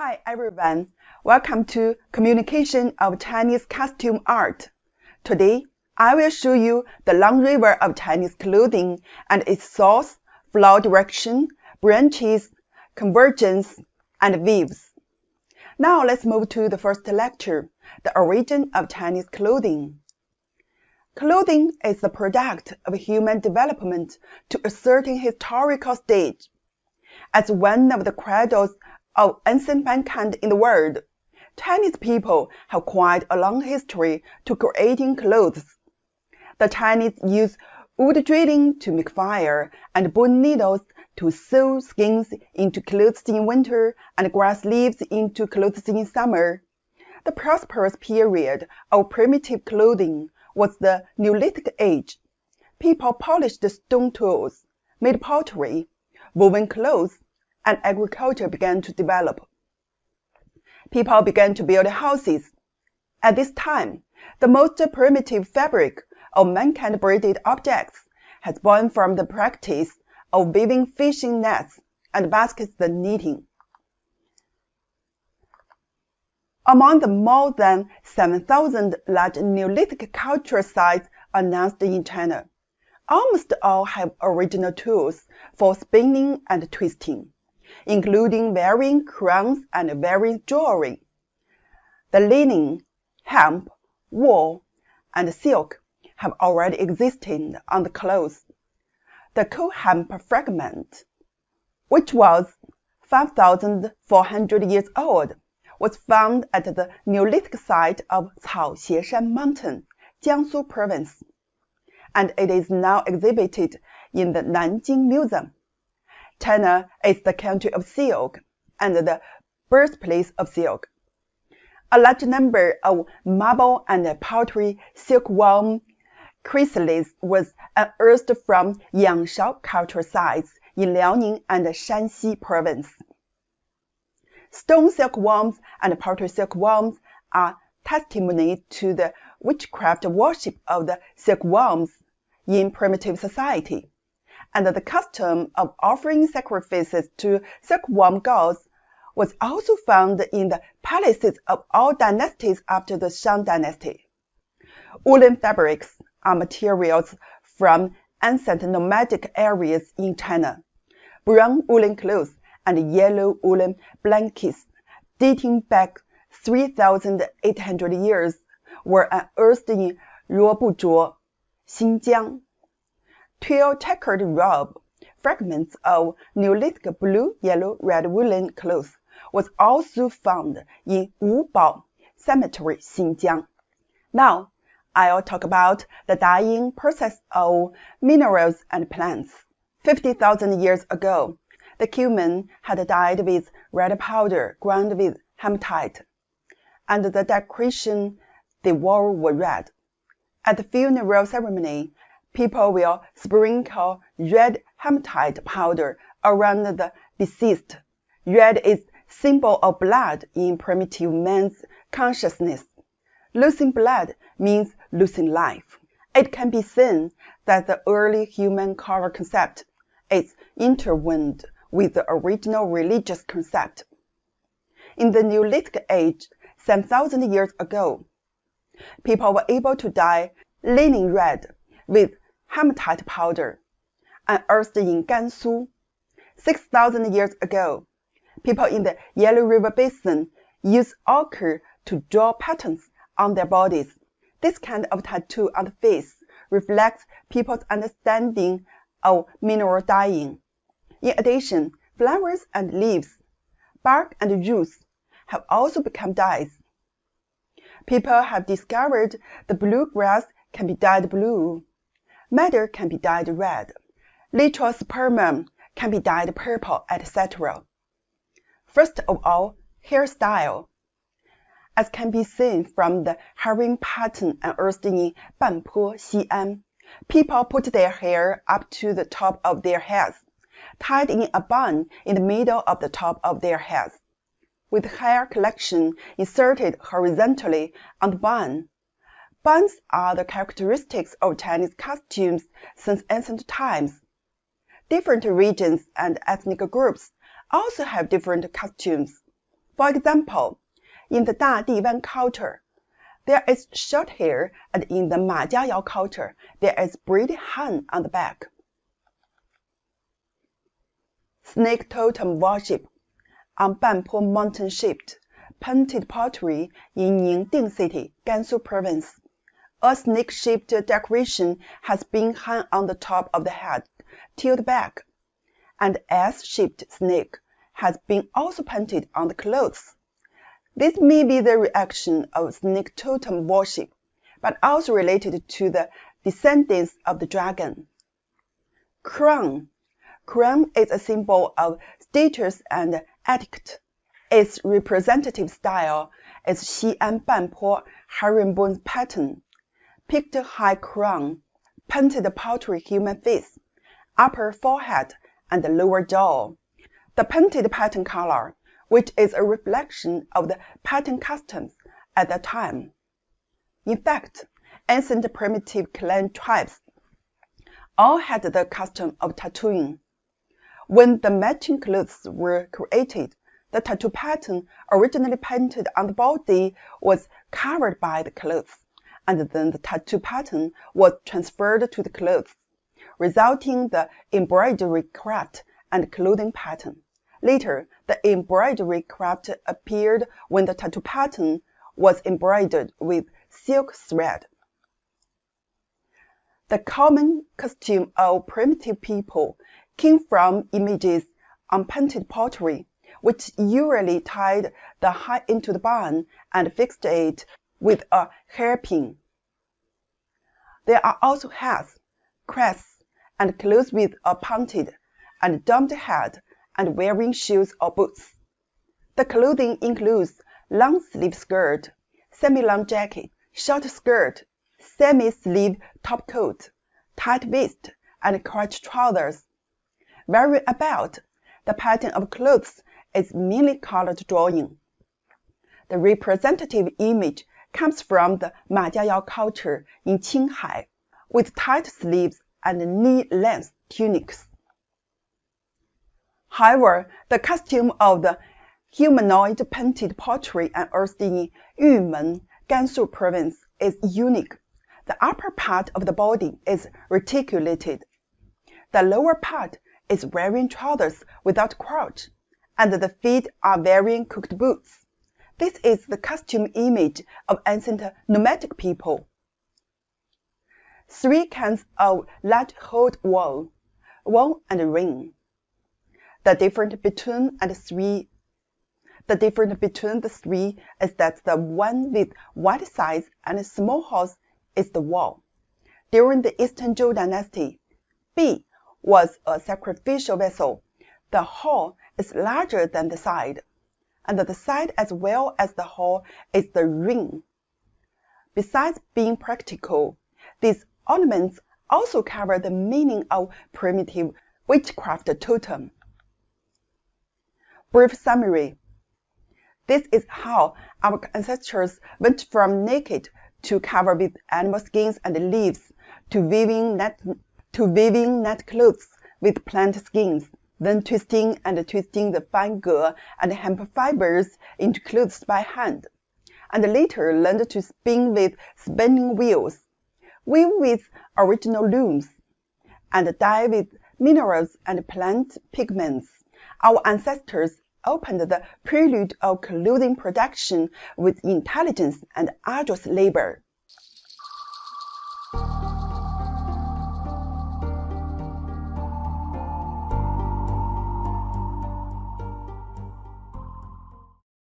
Hi everyone, welcome to Communication of Chinese Costume Art. Today, I will show you the long river of Chinese clothing and its source, flow direction, branches, convergence, and weaves. Now let's move to the first lecture, the origin of Chinese clothing. Clothing is the product of human development to a certain historical stage. As one of the cradles of ancient mankind in the world, Chinese people have quite a long history to creating clothes. The Chinese use wood drilling to make fire and bone needles to sew skins into clothes in winter and grass leaves into clothes in summer. The prosperous period of primitive clothing was the Neolithic Age. People polished stone tools, made pottery, woven clothes, and agriculture began to develop. People began to build houses. At this time, the most primitive fabric of mankind-braided objects has born from the practice of weaving fishing nets and baskets and knitting. Among the more than 7,000 large Neolithic cultural sites announced in China, almost all have original tools for spinning and twisting, including varying crowns and varying jewelry. The linen, hemp, wool, and silk have already existed on the clothes. The cool hemp fragment, which was 5,400 years old, was found at the Neolithic site of Caoxieshan Mountain, Jiangsu Province, and it is now exhibited in the Nanjing Museum. China is the country of silk and the birthplace of silk. A large number of marble and pottery silkworm chrysalids was unearthed from Yangshao cultural sites in Liaoning and Shanxi province. Stone silkworms and pottery silkworms are testimony to the witchcraft worship of the silkworms in primitive society, and the custom of offering sacrifices to silkworm gods was also found in the palaces of all dynasties after the Shang dynasty. Woolen fabrics are materials from ancient nomadic areas in China. Brown woolen clothes and yellow woolen blankets dating back 3,800 years were unearthed in Luobuzhuo, Xinjiang. 12 checkered robe, fragments of Neolithic blue, yellow, red woolen cloth was also found in Wubao Cemetery, Xinjiang. Now, I'll talk about the dyeing process of minerals and plants. 50,000 years ago, the cumin had dyed with red powder ground with hematite, and the decoration they wore were red. At the funeral ceremony, people will sprinkle red hematite powder around the deceased. Red is symbol of blood in primitive man's consciousness. Losing blood means losing life. It can be seen that the early human color concept is intertwined with the original religious concept. In the Neolithic Age, 7,000 years ago, people were able to dye linen red with hematite powder, unearthed in Gansu. 6,000 years ago, people in the Yellow River Basin used ochre to draw patterns on their bodies. This kind of tattoo on the face reflects people's understanding of mineral dyeing. In addition, flowers and leaves, bark and roots have also become dyes. People have discovered the blue grass can be dyed blue. Madder can be dyed red. Literal spermum can be dyed purple, etc. First of all, hairstyle. As can be seen from the herring pattern unearthed in Banpo, Xi'an, people put their hair up to the top of their heads, tied in a bun in the middle of the top of their heads, with hair collection inserted horizontally on the bun. Buns are the characteristics of Chinese costumes since ancient times. Different regions and ethnic groups also have different costumes. For example, in the Dadiwan culture, there is short hair, and in the Ma Jiayao culture, there is braided han on the back. Snake totem worship. On Banpo mountain-shaped, painted pottery in Ningding City, Gansu Province, a snake-shaped decoration has been hung on the top of the head, tilted back. An S-shaped snake has been also painted on the clothes. This may be the reaction of snake totem worship, but also related to the descendants of the dragon. Crown. Crown is a symbol of status and etiquette. Its representative style is Xi'an Banpo herringbone pattern. Picked high crown, painted pottery human face, upper forehead, and lower jaw. The painted pattern color, which is a reflection of the pattern customs at that time. In fact, ancient primitive clan tribes all had the custom of tattooing. When the matching clothes were created, the tattoo pattern originally painted on the body was covered by the clothes, and then the tattoo pattern was transferred to the clothes, resulting in the embroidery craft and clothing pattern. Later, the embroidery craft appeared when the tattoo pattern was embroidered with silk thread. The common costume of primitive people came from images on painted pottery, which usually tied the head into the bun and fixed it with a hairpin. There are also hats, crests, and clothes with a pointed and domed head and wearing shoes or boots. The clothing includes long-sleeve skirt, semi-long jacket, short skirt, semi-sleeve topcoat, tight waist, and crotch trousers. Varying about, the pattern of clothes is mainly colored drawing. The representative image comes from the Ma Jiayao culture in Qinghai, with tight sleeves and knee-length tunics. However, the costume of the humanoid painted pottery unearthed in Yumen, Gansu Province is unique. The upper part of the body is reticulated. The lower part is wearing trousers without crotch, and the feet are wearing cooked boots. This is the costume image of ancient nomadic people. 3 kinds of large-hulled whale, whale and ring. The difference between the three is that the one with wide size and small holes is the whale. During the Eastern Zhou dynasty, B was a sacrificial vessel. The hole is larger than the side, and the side as well as the hole is the ring. Besides being practical, these ornaments also cover the meaning of primitive witchcraft totem. Brief summary. This is how our ancestors went from naked to covered with animal skins and leaves to weaving net clothes with plant skins, then twisting the fine ge and hemp fibers into clothes by hand, and later learned to spin with spinning wheels, weave with original looms, and dye with minerals and plant pigments. Our ancestors opened the prelude of clothing production with intelligence and arduous labor.